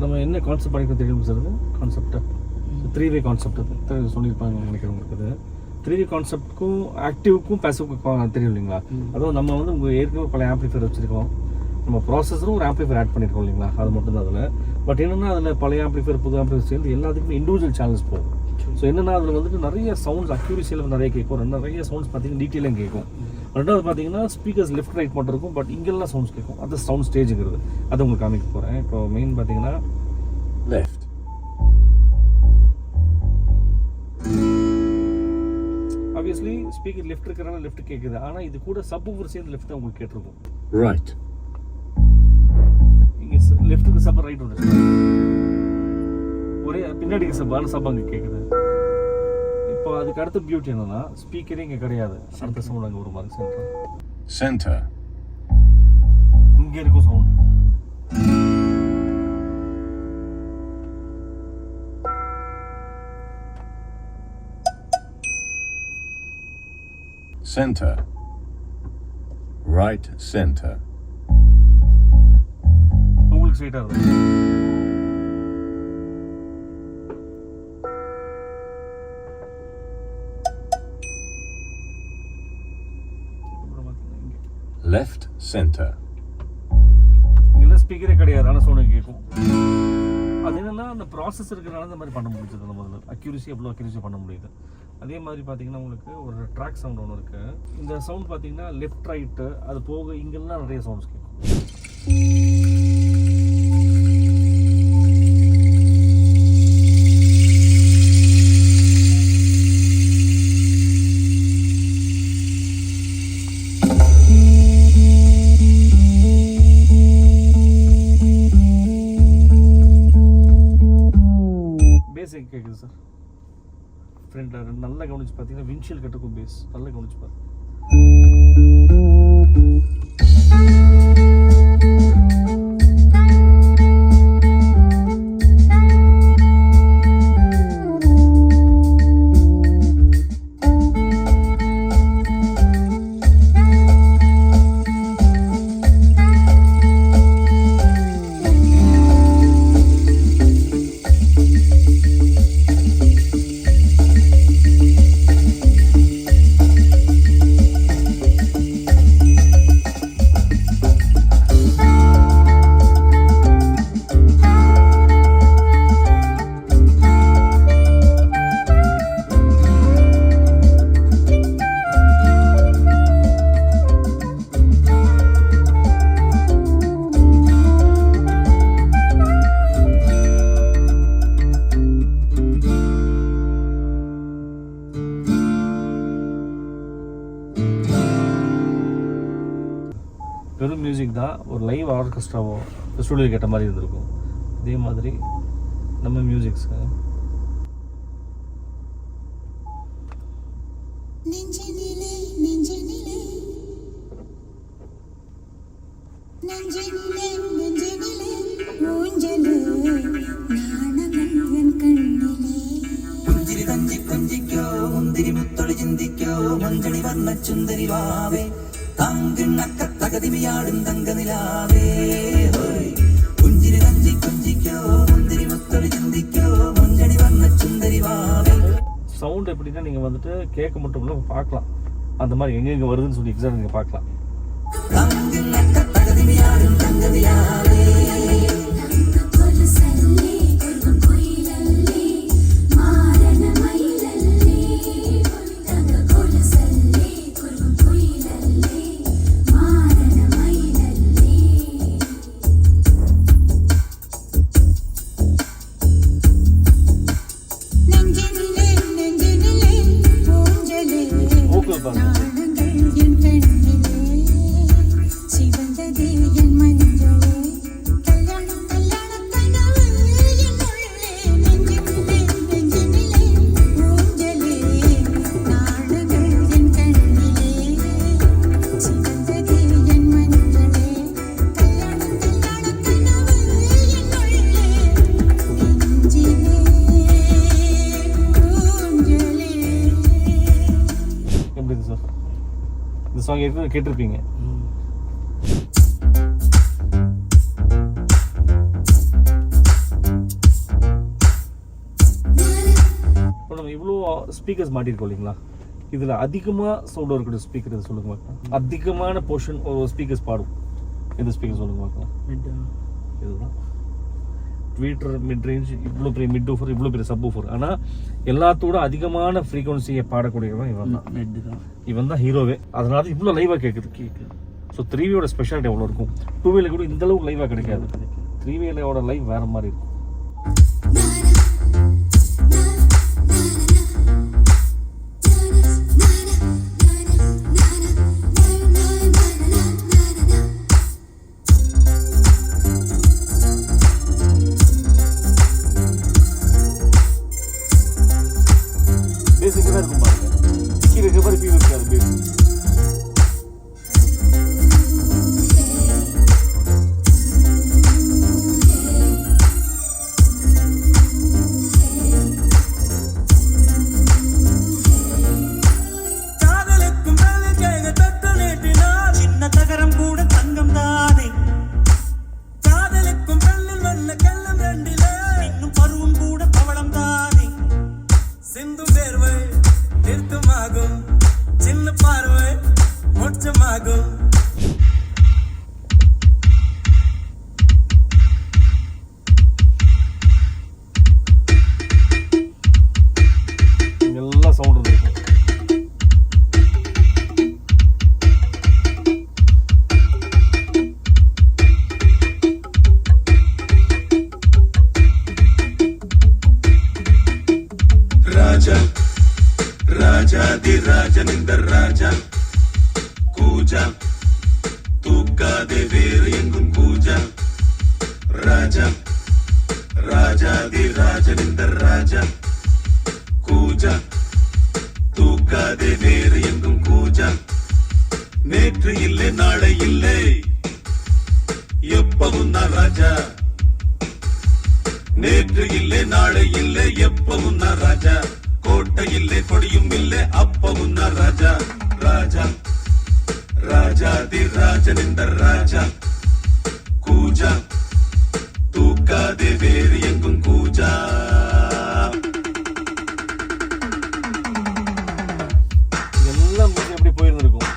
நம்ம என்ன கான்செப்ட் பண்ணிக்க தெரியும் சார் கான்செப்டை 3-வே கான்செப்ட் அது சொல்லியிருப்பாங்க நினைக்கிறேன் உங்களுக்கு அது 3-வே கான்செப்ட்க்கும் ஆக்டிவ்க்கும் பேசிவ்க்கும் தெரியும் இல்லைங்களா அதுவும் நம்ம வந்து உங்கள் ஏற்கனவே பல ஆம்பிளிஃபையர் வச்சுருக்கோம் நம்ம ப்ராசஸரும் ஒரு ஆம்பிளிஃபையர் ஆட் பண்ணியிருக்கோம் இல்லைங்களா அது மட்டும் தான் அதில் பட் என்னென்னா அதில் பழைய ஆம்பிளிஃபையர் புது ஆம்பிளிஃபையர் சேர்ந்து எல்லாத்துக்குமே இண்டிவிஜுவல் சேனல்ஸ் போகும் ஸோ என்னென்னா அதில் வந்துட்டு நிறைய சவுண்ட்ஸ் அக்யூரிசியில் நிறைய கேட்கும் நிறைய சவுண்ட்ஸ் பார்த்தீங்கன்னா டீட்டெயிலாக கேட்கும் ரெண்டாவது பார்த்தீங்கன்னா ஸ்பீக்கர்ஸ் லெஃப்ட் ரைட் மட்டும் இருக்கும் பட் இங்கெல்லாம் சவுண்ட்ஸ் கேட்கும் அது சவுண்ட் ஸ்டேஜுங்கிறது அதை உங்களுக்கு காமிக்க போகிறேன் இப்போ மெயின் பார்த்தீங்கன்னா left, ஆப்வியஸ்லி ஸ்பீக்கர் லெஃப்ட் இருக்கிறனால லெஃப்ட் கேட்குது ஆனால் இது கூட சப்வூஃபர் சேர்ந்து லெஃப்ட் தான் உங்களுக்கு கேட்டிருக்கும் right, இங்கே லெஃப்ட்டுக்கு சப் ரைட் வந்துருக்கு ஒரே பின்னாடிக்கு சப் ஆனால் சப் அங்கே கேட்குது இப்போ அதுக்கு அடுத்த பியூட்டி என்னன்னா ஸ்பீக்கரே இங்கே கிடையாது அடுத்த சவுண்ட் அங்கே ஒரு மாதிரி center, இங்கே இருக்கும் சவுண்ட் center, right center, உங்களுக்கு ஸ்ட்ரைட்டாக இருக்கும் left center, இங்கெல்லாம் ஸ்பீக்கரே கிடையாது ஆனால் சவுண்ட் கேட்கும் அது என்னன்னா அந்த ப்ராசஸ் இருக்கிறனால இந்த மாதிரி பண்ண முடிஞ்சது அந்த முதல்ல அக்யூரிசி எவ்வளோ அக்யூரிசி பண்ண முடியுது அதே மாதிரி பார்த்தீங்கன்னா உங்களுக்கு ஒரு ட்ராக் சவுண்ட் ஒன்று இருக்குது இந்த சவுண்ட் பார்த்தீங்கன்னா லெஃப்ட் ரைட்டு அது போக இங்கெல்லாம் நிறைய சவுண்ட்ஸ் கேட்கும் பேசிக் கேட்குது சார் ஃப்ரெண்டில் ரெண்டு நல்லா கவனிச்சு பார்த்தீங்கன்னா வின்ஷீல் கட்டுக்கும் பேஸ் நல்லா கவனிச்சு பாரு வெறும் மியூசிக் தான் ஒரு லைவ் ஆர்கெஸ்ட்ராவோ ஸ்டூடியோ கேட்ட மாதிரி இருந்திருக்கும் இதே மாதிரி நம்ம மியூசிக்ஸு சவுண்ட் எப்படின்னா நீங்கள் வந்துட்டு கேட்க மட்டும் இல்லை பார்க்கலாம் அந்த மாதிரி எங்கெங்கே வருதுன்னு சொல்லி எக்ஸாக்ட் நீங்கள் பார்க்கலாம் இந்த சாங் ஏற்கனவே கேட்டிருப்பீங்க ஸ்பீக்கர்ஸ் மாட்டிருக்கோம் இல்லைங்களா, இதில் அதிகமாக சவுண்ட் வரக்கூடிய ஸ்பீக்கர் இது சொல்லுங்க பார்க்கலாம். அதிகமான போர்ஷன் ஒரு ஸ்பீக்கர்ஸ் பாடும் எந்த ஸ்பீக்கர் சொல்லுங்க பார்க்கலாம். இதுதான் ட்வீட்டர் மிட் ரேஞ்ச், இவ்வளோ பெரிய மிட் ஊஃபர், இவ்வளோ பெரிய சப் ஊஃபர். ஆனால் எல்லாத்தோட அதிகமான ஃப்ரீக்வன்சியை பாடக்கூடியவன் இவன் தான். இவன் தான் ஹீரோவே. அதனால இவ்வளோ லைவாக கேட்குது. ஸோ 3Vயோட ஸ்பெஷாலிட்டி எவ்வளோ இருக்கும். 2Vல கூட இந்த அளவுக்கு லைவாக கிடைக்காது. 3Vயோட லைவ் வேறு மாதிரி இருக்கும். பேசிக்காக தான் இருக்கும் பாருங்க. கீழே இருக்க மாதிரி ஃபீல் இருக்காது பேஸ். எல்லாம் சவுண்ட் இருக்கும். ராஜா ராஜாதி ராஜனிந்த ராஜா கூஜா தூக்காதே வேறு எங்கும் கூஜா ராஜா ராஜாதி ராஜனிந்த ராஜா கூஜா தூக்காதே வேறு எங்கும் கூஜா நேற்று இல்லை நாளை இல்லை எப்பவும் நான் ராஜா நேற்று இல்லை நாளை இல்லை எப்பவும் நான் ராஜா கோட்டை இல்லை கொடியும் இல்லை அப்பவும் நான் ராஜா ராஜா ராஜாதி ராஜனிந்த ராஜா கூஜா தூக்காதே வேறு எங்கும் கூஜா எல்லாம் எப்படி போயிருந்திருக்கும்.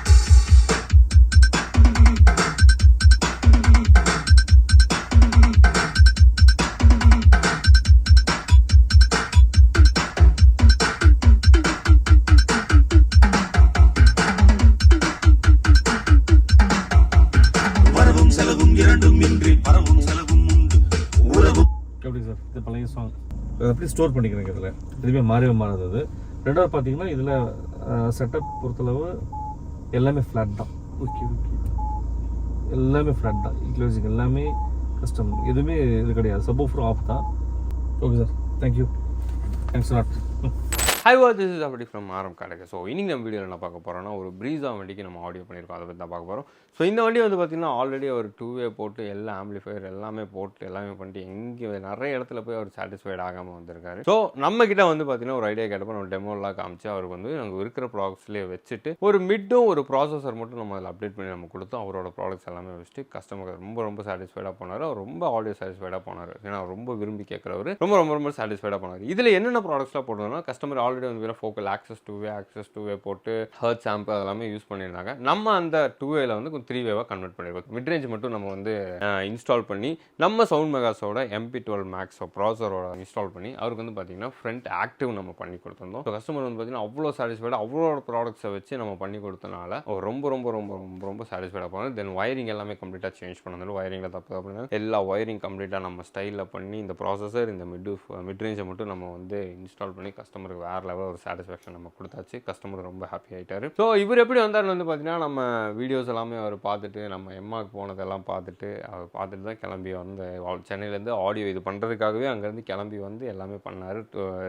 செலவும் இரண்டும் இன்றி பரவும் செலவும் உண்டு உறவும். எப்படி சார் இது பழைய சாங் அதை எப்படி ஸ்டோர் பண்ணிக்கிறேங்க. இதில் எதுவுமே மாறவே மாறாதது. ரெண்டாவது பார்த்தீங்கன்னா இதில் செட்டப் பொறுத்தளவு எல்லாமே ஃப்ளாட் தான். ஓகே எல்லாமே ஃப்ளாட் தான். ஈக்லோசிங் எல்லாமே கஸ்டம், எதுவுமே இது கிடையாது. சப்வூஃபர் ஆஃப் தான். Okay sir, thank you, thanks lot. High what this is அப்படி ஃப்ரம் ஆரம் காடகை. ஸோ இன்னைக்கு நம்ம வீடியோவில் என்ன பார்க்க போகிறோம்னா ஒரு ப்ரீஸா வண்டிக்கு நம்ம ஆடியோ பண்ணியிருக்கோம், அதை பற்றி தான் பார்க்க போகிறோம். ஸோ இந்த வண்டி வந்து பார்த்திங்கன்னா ஆல்ரெடி அவர் 2வே போட்டு எல்லா ஆம்பிளிஃபையர் எல்லாமே போட்டு எல்லாமே பண்ணிட்டு எங்கே நிறைய இடத்துல போய் அவர் சாட்டிஸ்ஃபைட் ஆகாமல் வந்திருக்காரு. ஸோ நம்ம கிட்ட வந்து பார்த்திங்கன்னா ஒரு ஐடியா கேட்டப்போ நம்ம டெமோலாம் காமிச்சு அவருக்கு வந்து நாங்கள் இருக்கிற ப்ராடக்ட்ஸ்லேயே வச்சுட்டு ஒரு மிட்டும் ஒரு ப்ராசஸர் மட்டும் நம்ம அதில் அப்டேட் பண்ணி நம்ம கொடுத்தோம். அவரோட ப்ராடக்ட்ஸ் எல்லாமே வச்சுட்டு கஸ்டமருக்கு ரொம்ப சாட்டிஸ்ஃபைடாக போனார். அவர் ரொம்ப ஆடியோ சாட்டிஸ்ஃபைடாக போனார். ஏன்னா ரொம்ப விரும்பி கேட்குறவர் ரொம்ப சாட்டிஸ்ஃபைடாக போனார். இதில் என்னென்ன ப்ராடக்ட்ஸ்லாம் போட்டோம்னா கஸ்டமர் ஆல்ரெடி வந்து ஃபோக்கல் ஆக்சஸ் 2வே போட்டு ஹர்ட்ஸ் ஆம்ப் அதெல்லாமே யூஸ் பண்ணியிருந்தாங்க. நம்ம அந்த 2வேல வந்து கொஞ்சம் 3வேவாக கன்வெர்ட் பண்ணியிருக்கோம். மிட் ரேஞ்ச் மட்டும் நம்ம வந்து இன்ஸ்டால் பண்ணி நம்ம சவுண்ட் மெகாஸோட MP12 Max ப்ராசரோட இன்ஸ்டால் பண்ணி அவருக்கு வந்து பார்த்தீங்கன்னா ஃப்ரண்ட் ஆக்டிவ் நம்ம பண்ணி கொடுத்துருந்தோம். கஸ்டமர் வந்து பார்த்தீங்கன்னா அவ்வளோ சாட்டிஸ்ஃபைடாக அவரோட ப்ராடக்ட்ஸை வச்சு நம்ம பண்ணி கொடுத்தனால அவர் ரொம்ப சாட்டிஸ்ஃபைடாக போனார். தென் வயரிங் எல்லாமே கம்ப்ளீட்டாக சேஞ்ச் பண்ணணும். வயரிங்கில் தப்பு அப்படின்னா எல்லா வயரிங் கம்ப்ளீட்டாக நம்ம ஸ்டைலில் பண்ணி இந்த ப்ராசஸர் இந்த மிட் ரேஞ்சை மட்டும் நம்ம வந்து இன்ஸ்டால் பண்ணி கஸ்டமருக்கு வேறு லெவல் ஒரு சாட்டிஸ்ஃபேக்ஷன் நம்ம கொடுத்தாச்சு. கஸ்டமர் ரொம்ப ஹாப்பி ஆகிட்டாரு. ஸோ இவர் எப்படி வந்தார்னு வந்து பார்த்தீங்கன்னா நம்ம வீடியோஸ் எல்லாமே அவர் பார்த்துட்டு நம்ம எம்மாக்கு போனதெல்லாம் பார்த்துட்டு தான் கிளம்பி வந்து சென்னையிலேருந்து ஆடியோ இது பண்ணுறதுக்காகவே அங்கேருந்து கிளம்பி வந்து எல்லாமே பண்ணார்.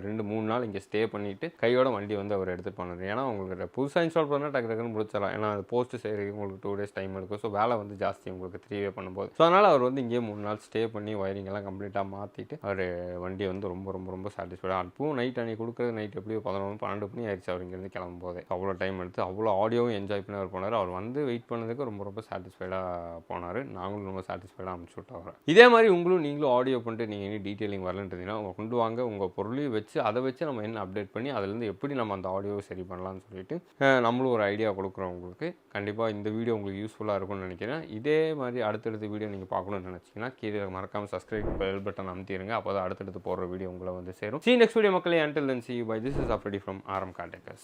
2-3 நாள் இங்கே ஸ்டே பண்ணிவிட்டு கையோட வண்டி வந்து அவர் எடுத்துகிட்டு பண்ணார். ஏன்னா உங்களுக்கு புதுசாக இன்ஸ்டால் பண்ணால் டக்குன்னு முடிச்சிடலாம். ஏன்னா அது போஸ்ட்டு செய்கிறதுக்கு உங்களுக்கு 2 days டைம் எடுக்கும். ஸோ வேலை வந்து ஜாஸ்தி உங்களுக்கு 3வே பண்ணும்போது. ஸோ அதனால் அவர் வந்து இங்கேயே 3 நாள் ஸ்டே பண்ணி வயரிங் எல்லாம் கம்ப்ளீட்டாக மாற்றிட்டு அவர் வண்டியை வந்து ரொம்ப சாட்டிஸ்ஃபைடாக. அப்பவும் நைட் அன்றைக்கி கொடுக்குறது நைட் எப்படியோ 11-12 மணி ஆயிடுச்சு அவர் இங்கேருந்து கிளம்பும்போது. அவ்வளோ டைம் எடுத்து அவ்வளோ ஆடியோவும் என்ஜாய் பண்ணி அவர் போனார். அவர் வந்து வெயிட் பண்ணதுக்கு ரொம்ப சாட்டிஸ்ஃபைடாக போனார். நாங்களும் ரொம்ப சாட்டிஸ்ஃபைடாக அனுப்பிச்சு விட்டோம். இதே மாதிரி நீங்களும் ஆடியோ பண்ணிட்டு நீங்கள் இனி டீட்டெயிலிங் வரலன்றீங்கன்னா உங்கள் கொண்டு வாங்க, உங்கள் பொருளையும் வச்சு அதை வச்சு நம்ம என்ன அப்டேட் பண்ணி அதுலேருந்து எப்படி நம்ம அந்த ஆடியோவை சரி பண்ணலாம்னு சொல்லிட்டு நம்மளும் ஒரு ஐடியா கொடுக்குறோம் உங்களுக்கு. கண்டிப்பாக இந்த வீடியோ உங்களுக்கு யூஸ்ஃபுல்லாக இருக்கும்னு நினைக்கிறேன். இதே மாதிரி அடுத்தடுத்த வீடியோ நீங்கள் பார்க்கணும்னு நினச்சிங்கன்னா கீழே மறக்காமல் சப்ஸ்கிரைப் பெல் பட்டன் அமுத்திடுங்க. அப்போ தான் அடுத்தடுத்து போடுற வீடியோ உங்களை வந்து சேரும். See you next video மக்களே. Until then, see you. Bye. This is Afridi from RM Cartecus.